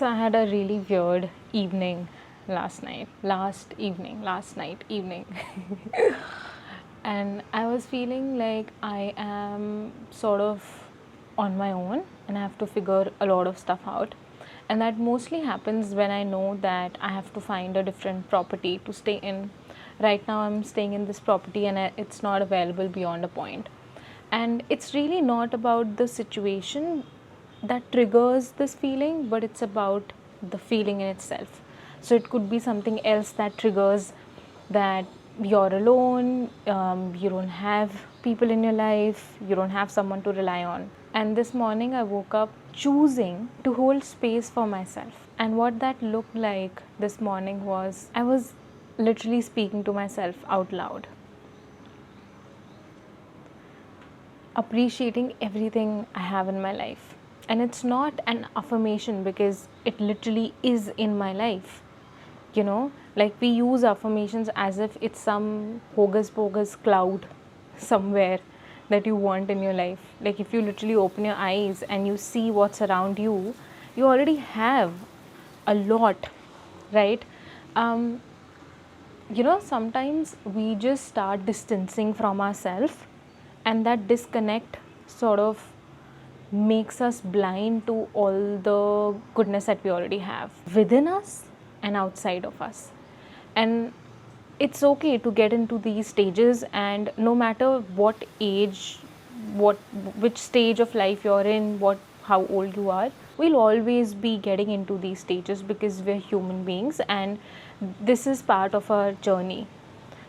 So I had a really weird evening last night, evening. And I was feeling like I am sort of on my own and I have to figure a lot of stuff out. And that mostly happens when I know that I have to find a different property to stay in. Right now, I'm staying in this property and it's not available beyond a point. And it's really not about the situation that triggers this feeling, but it's about the feeling in itself. So it could be something else that triggers that you're alone, you don't have people in your life, you don't have someone to rely on. And this morning I woke up choosing to hold space for myself. And what that looked like this morning was I was literally speaking to myself out loud, appreciating everything I have in my life. And it's not an affirmation because it literally is in my life. You know, like we use affirmations as if it's some hocus pocus cloud somewhere that you want in your life. Like if you literally open your eyes and you see what's around you, you already have a lot, right? Sometimes we just start distancing from ourselves, and that disconnect sort of makes us blind to all the goodness that we already have within us and outside of us. And it's okay to get into these stages, and no matter what age, which stage of life you're in, how old you are, we'll always be getting into these stages because we're human beings and this is part of our journey.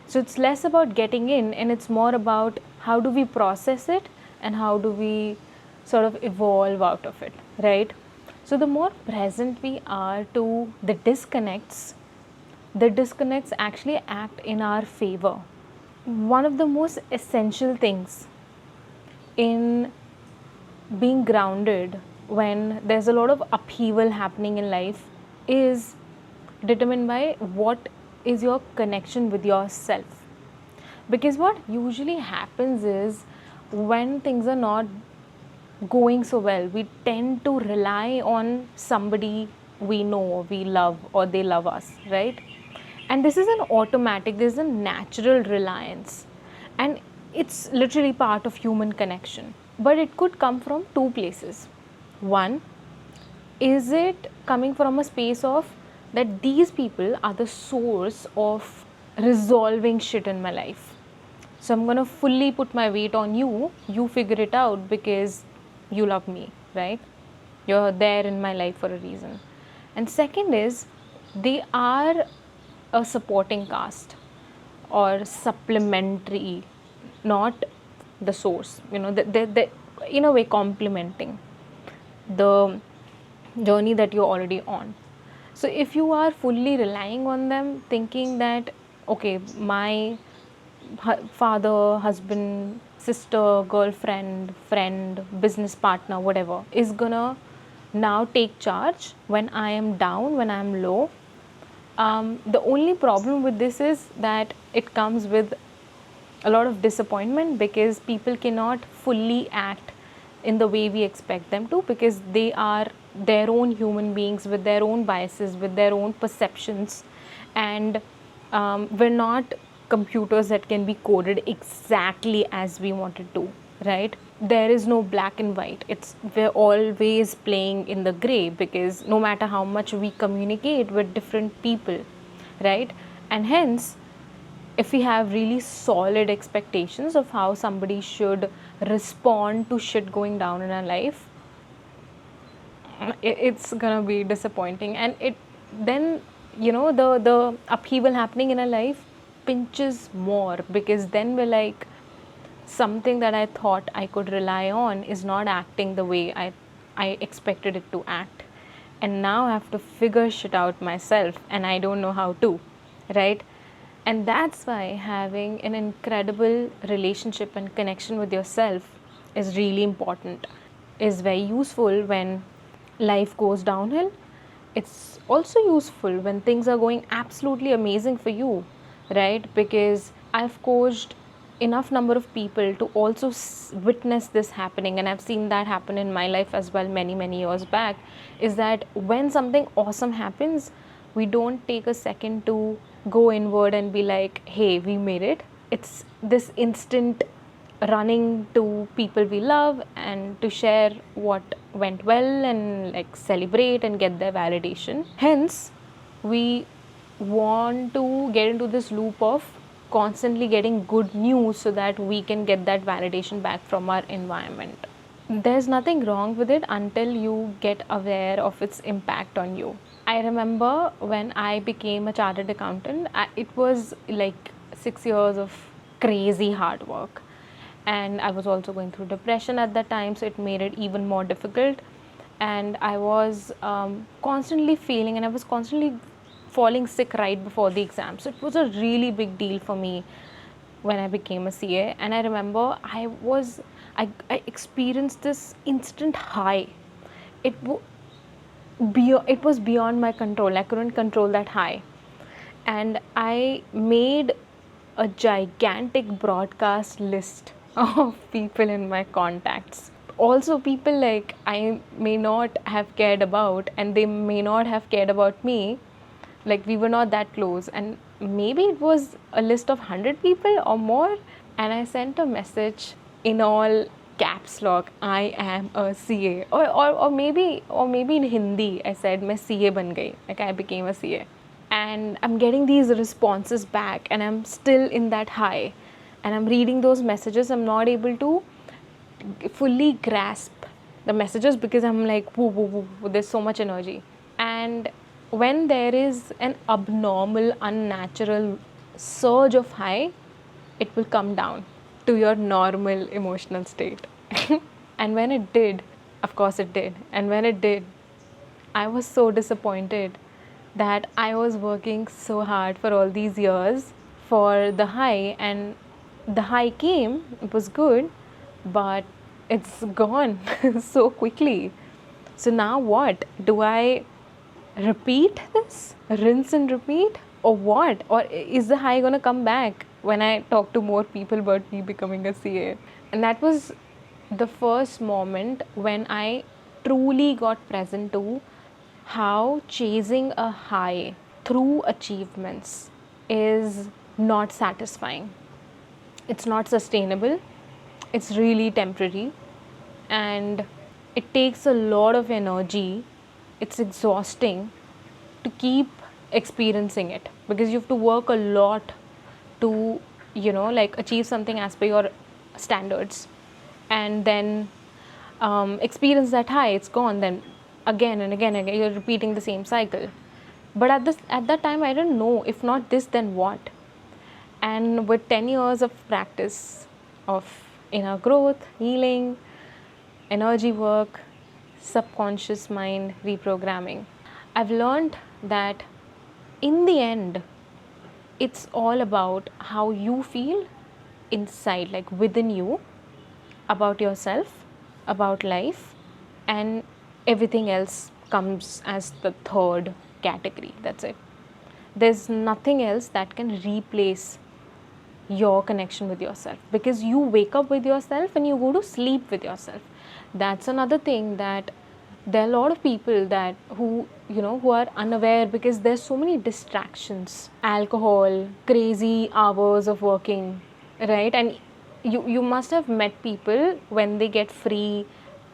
So it's less about getting in and it's more about how do we process it and how do we sort of evolve out of it, right? So the more present we are to the disconnects actually act in our favor. One of the most essential things in being grounded when there's a lot of upheaval happening in life is determined by what is your connection with yourself. Because what usually happens is when things are not going so well, we tend to rely on somebody we know, we love, or they love us, right? And this is an automatic, this is a natural reliance. And it's literally part of human connection. But it could come from two places. One, is it coming from a space of that these people are the source of resolving shit in my life? So I'm going to fully put my weight on you. You figure it out because you love me, right? You're there in my life for a reason. And second is, they are a supporting cast or supplementary, not the source. They're in a way complementing the journey that you're already on. So if you are fully relying on them, thinking that, okay, my father, husband, sister, girlfriend, friend, business partner, whatever, is gonna now take charge when I am down, when I am low. The only problem with this is that it comes with a lot of disappointment because people cannot fully act in the way we expect them to, because they are their own human beings with their own biases, with their own perceptions, and we're not computers that can be coded exactly as we want it to, right? There is no black and white. We're always playing in the gray because no matter how much we communicate with different people, right? And hence, if we have really solid expectations of how somebody should respond to shit going down in our life, it's gonna be disappointing. And then the upheaval happening in our life pinches more, because then we're like, something that I thought I could rely on is not acting the way I expected it to act, and now I have to figure shit out myself and I don't know how to, right? And that's why having an incredible relationship and connection with yourself is really important, is very useful when life goes downhill. It's also useful when things are going absolutely amazing for you, right? Because I've coached enough number of people to also witness this happening, and I've seen that happen in my life as well many years back, is that when something awesome happens, we don't take a second to go inward and be like, hey, we made it. It's this instant running to people we love and to share what went well and like celebrate and get their validation. Hence, we want to get into this loop of constantly getting good news so that we can get that validation back from our environment. There's nothing wrong with it until you get aware of its impact on you. I remember when I became a chartered accountant, it was like 6 years of crazy hard work, and I was also going through depression at that time, so it made it even more difficult. And I was constantly failing, and I was constantly falling sick right before the exam. So it was a really big deal for me when I became a CA. And I remember I experienced this instant high. It was beyond my control. I couldn't control that high. And I made a gigantic broadcast list of people in my contacts. Also, people like I may not have cared about, and they may not have cared about me. Like, we were not that close, and maybe it was a list of 100 people or more. And I sent a message in all caps lock, I am a CA, or maybe in Hindi I said मैं CA बन गई, like I became a CA. And I'm getting these responses back, and I'm still in that high, and I'm reading those messages. I'm not able to fully grasp the messages because I'm like, woo, woo, woo, there's so much energy. And when there is an abnormal, unnatural surge of high, it will come down to your normal emotional state. And when it did, of course it did, and when it did, I was so disappointed that I was working so hard for all these years for the high, and the high came, it was good, but it's gone so quickly. So now what? Do I repeat this? Rinse and repeat? Or what? Or is the high gonna come back when I talk to more people about me becoming a CA? And that was the first moment when I truly got present to how chasing a high through achievements is not satisfying. It's not sustainable. It's really temporary, and it takes a lot of energy. It's exhausting to keep experiencing it because you have to work a lot to, like achieve something as per your standards, and then experience that high. It's gone. Then again and again you're repeating the same cycle. But at that time I didn't know, if not this then what. And with 10 years of practice of inner growth, healing, energy work, subconscious mind reprogramming, I've learned that in the end it's all about how you feel inside, like within you, about yourself, about life, and everything else comes as the third category. That's it. There's nothing else that can replace your connection with yourself, because you wake up with yourself and you go to sleep with yourself. That's another thing, that there are a lot of people that who are unaware because there's so many distractions, alcohol, crazy hours of working, right? And you must have met people when they get free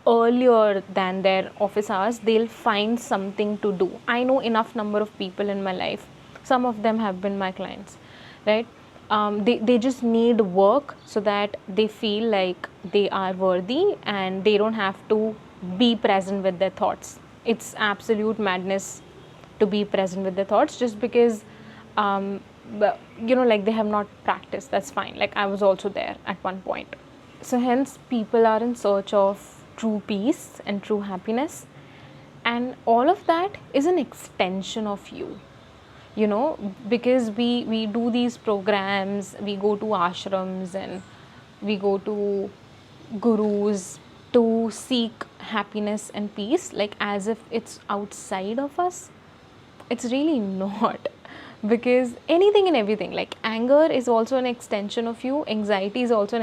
earlier than their office hours, they'll find something to do. I know enough number of people in my life, some of them have been my clients, right? They just need work so that they feel like they are worthy and they don't have to be present with their thoughts. It's absolute madness to be present with their thoughts just because like they have not practiced. That's fine. Like I was also there at one point. So hence people are in search of true peace and true happiness, and all of that is an extension of you. Because we do these programs, we go to ashrams and we go to gurus to seek happiness and peace, like as if it's outside of us. It's really not. Because anything and everything, like anger is also an extension of you, anxiety is also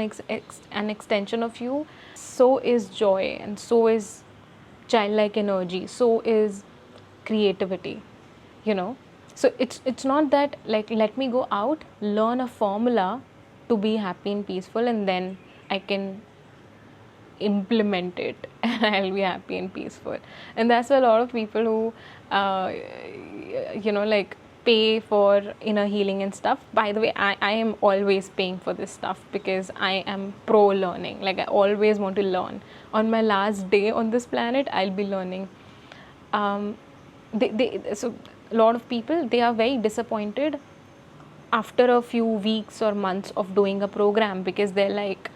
an extension of you, so is joy, and so is childlike energy, so is creativity, you know. So it's not that like, let me go out, learn a formula to be happy and peaceful, and then I can implement it and I'll be happy and peaceful. And that's why a lot of people who like pay for inner healing and stuff. By the way, I am always paying for this stuff because I am pro learning. Like, I always want to learn. On my last day on this planet, I'll be learning. So a lot of people, they are very disappointed after a few weeks or months of doing a program, because they're like,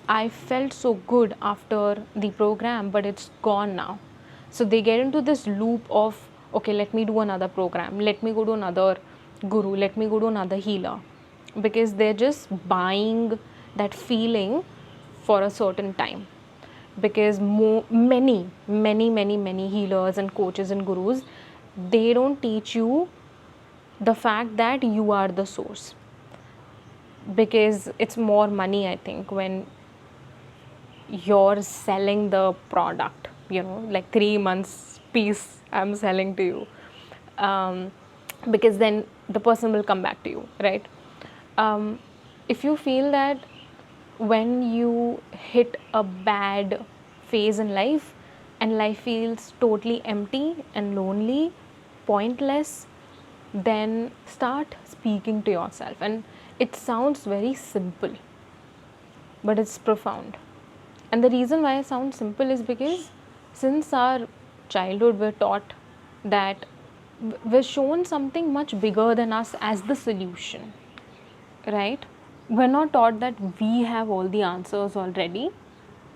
I felt so good after the program, but it's gone now. So they get into this loop of, okay, let me do another program, let me go to another guru, let me go to another healer, because they're just buying that feeling for a certain time. Because many healers and coaches and gurus, they don't teach you the fact that you are the source, because it's more money, I think, when you're selling the product, like 3 months piece I'm selling to you, because then the person will come back to you, right? If you feel that when you hit a bad phase in life and life feels totally empty and lonely, pointless, then start speaking to yourself. And it sounds very simple, but it's profound. And the reason why it sounds simple is because since our childhood, we're taught that we're shown something much bigger than us as the solution, right? We're not taught that we have all the answers already.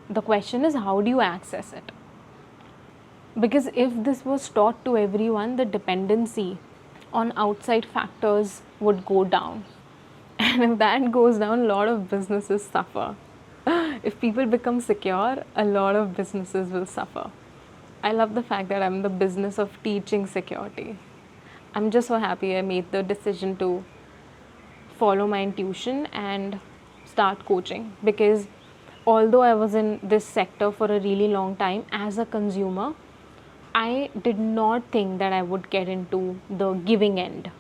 The question is, how do you access it? Because if this was taught to everyone, the dependency on outside factors would go down. And if that goes down, a lot of businesses suffer. If people become secure, a lot of businesses will suffer. I love the fact that I'm in the business of teaching security. I'm just so happy I made the decision to follow my intuition and start coaching, because although I was in this sector for a really long time as a consumer, I did not think that I would get into the giving end,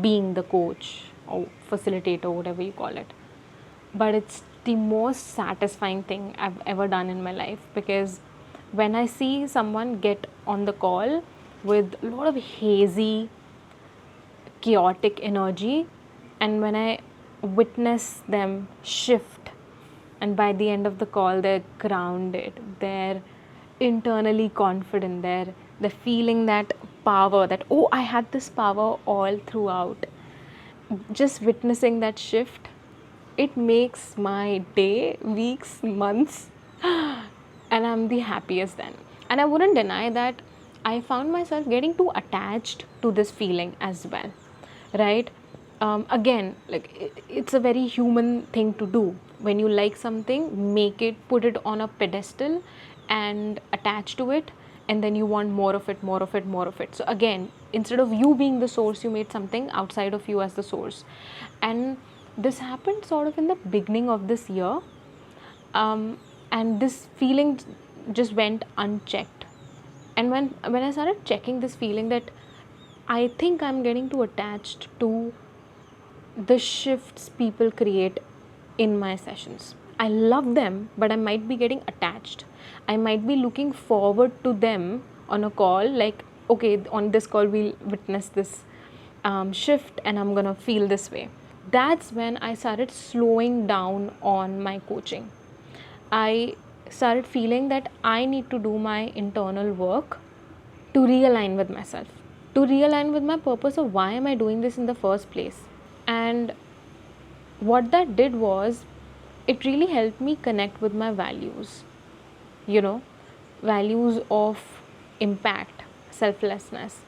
being the coach or facilitator, whatever you call it. But it's the most satisfying thing I've ever done in my life, because when I see someone get on the call with a lot of hazy, chaotic energy, and when I witness them shift, and by the end of the call they're grounded, they're internally confident, they're feeling that power, that, oh, I had this power all throughout. Just witnessing that shift, it makes my day, weeks, months, and I'm the happiest then. And I wouldn't deny that I found myself getting too attached to this feeling as well, right? Again, like, it's a very human thing to do. When you like something, make it, put it on a pedestal and attach to it, and then you want more of it, more of it, more of it. So again, instead of you being the source, you made something outside of you as the source. And this happened sort of in the beginning of this year, and this feeling just went unchecked. And when I started checking this feeling, that I think I'm getting too attached to the shifts people create in my sessions. I love them, but I might be getting attached. I might be looking forward to them on a call, like, okay, on this call we'll witness this shift and I'm gonna feel this way. That's when I started slowing down on my coaching. I started feeling that I need to do my internal work to realign with myself, to realign with my purpose of why am I doing this in the first place. And what that did was, it really helped me connect with my values, values of impact, selflessness,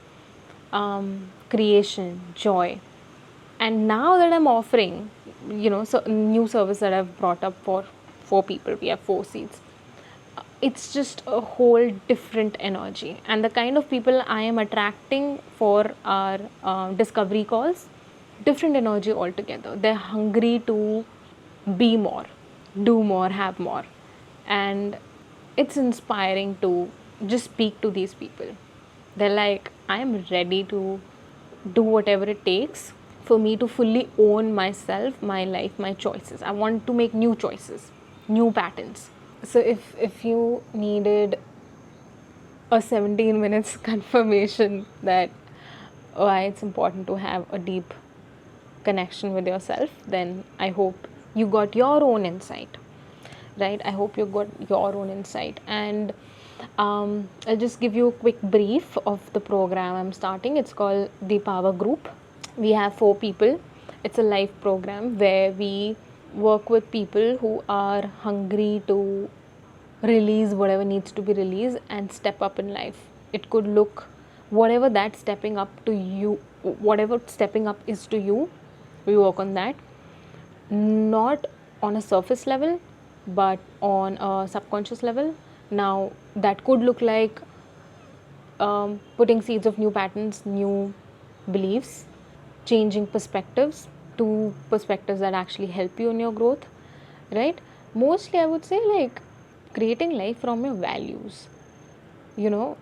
creation, joy. And now that I'm offering, so new service that I've brought up for 4 people, we have 4 seats, it's just a whole different energy. And the kind of people I am attracting for our discovery calls, different energy altogether. They're hungry to be more, do more, have more. And it's inspiring to just speak to these people. They're like, I am ready to do whatever it takes for me to fully own myself, my life, my choices. I want to make new choices, new patterns. So if you needed a 17 minutes confirmation that why it's important to have a deep connection with yourself, then I hope you got your own insight, right? I hope you got your own insight. And I'll just give you a quick brief of the program I'm starting. It's called the Power Group. We have 4 people. It's a live program where we work with people who are hungry to release whatever needs to be released and step up in life. It could look whatever that stepping up to you, whatever stepping up is to you, we work on that. Not on a surface level, but on a subconscious level. Now, that could look like putting seeds of new patterns, new beliefs, changing perspectives to perspectives that actually help you in your growth, right? Mostly, I would say, like creating life from your values, you know,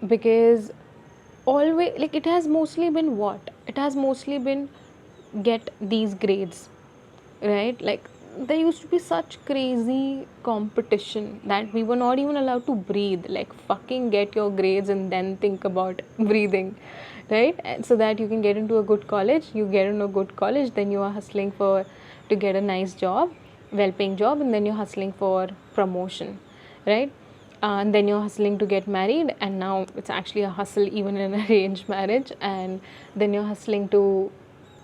because always, like, it has mostly been what? It has mostly been get these grades, right? Like, there used to be such crazy competition that we were not even allowed to breathe. Like, fucking get your grades and then think about breathing, right? And so that you can get into a good college. You get into a good college, then you are hustling for to get a nice job, well-paying job, and then you're hustling for promotion, right? And then you're hustling to get married, and now it's actually a hustle even in arranged marriage, and then you're hustling to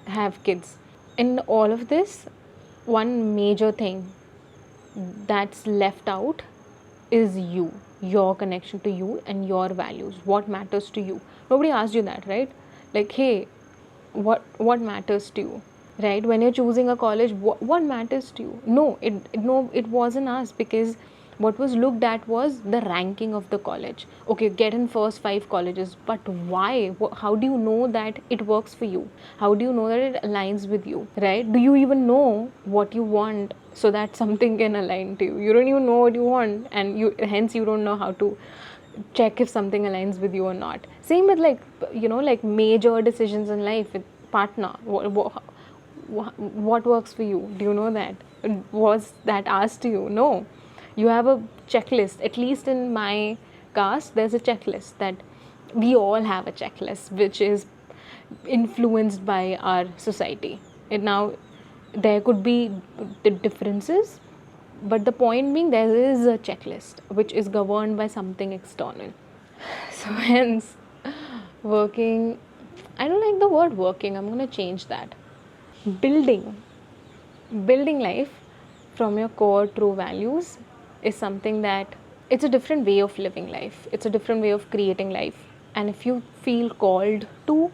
have kids. In all of this, one major thing that's left out is you, your connection to you and your values. What matters to you? Nobody asked you that, right? Like, hey, what matters to you, right? When you're choosing a college, what matters to you? No, it wasn't asked, because what was looked at was the ranking of the college. Okay, get in first 5 colleges, but why? How do you know that it works for you? How do you know that it aligns with you, right? Do you even know what you want so that something can align to you? You don't even know what you want, and you don't know how to check if something aligns with you or not. Same with, like, like major decisions in life with partner. What works for you? Do you know that? Was that asked to you? No. You have a checklist. At least in my caste, there's a checklist that we all have a checklist, which is influenced by our society. And now there could be differences, but the point being, there is a checklist which is governed by something external. So hence, working, I don't like the word working, I'm going to change that. Building life from your core true values is something that, it's a different way of living life, it's a different way of creating life. And if you feel called to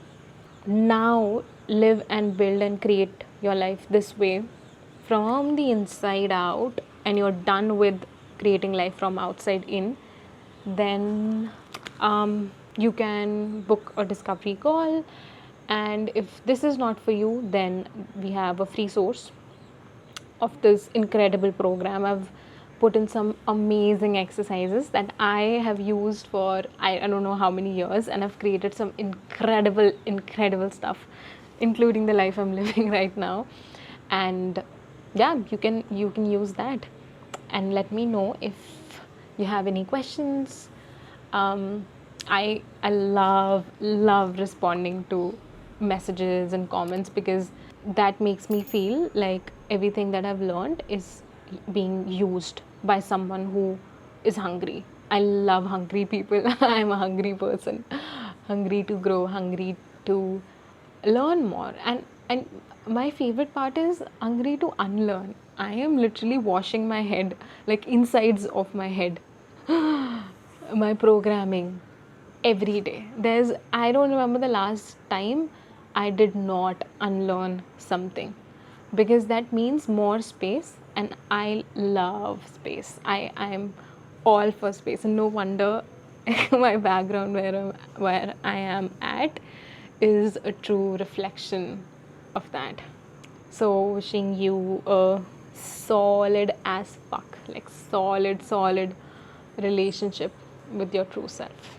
now live and build and create your life this way from the inside out, and you're done with creating life from outside in, then you can book a discovery call. And if this is not for you, then we have a free source of this incredible program. I've put in some amazing exercises that I have used for I don't know how many years, and I've created some incredible stuff, including the life I'm living right now. And yeah, you can use that, and let me know if you have any questions. I love responding to messages and comments, because that makes me feel like everything that I've learned is being used by someone who is hungry. I love hungry people. I'm a hungry person, hungry to grow, hungry to learn more. And my favorite part is hungry to unlearn. I am literally washing my head, like insides of my head, my programming every day. I don't remember the last time I did not unlearn something, because that means more space, and I love space. I am all for space, and no wonder my background where I am at is a true reflection of that. So wishing you a solid as fuck, like solid relationship with your true self.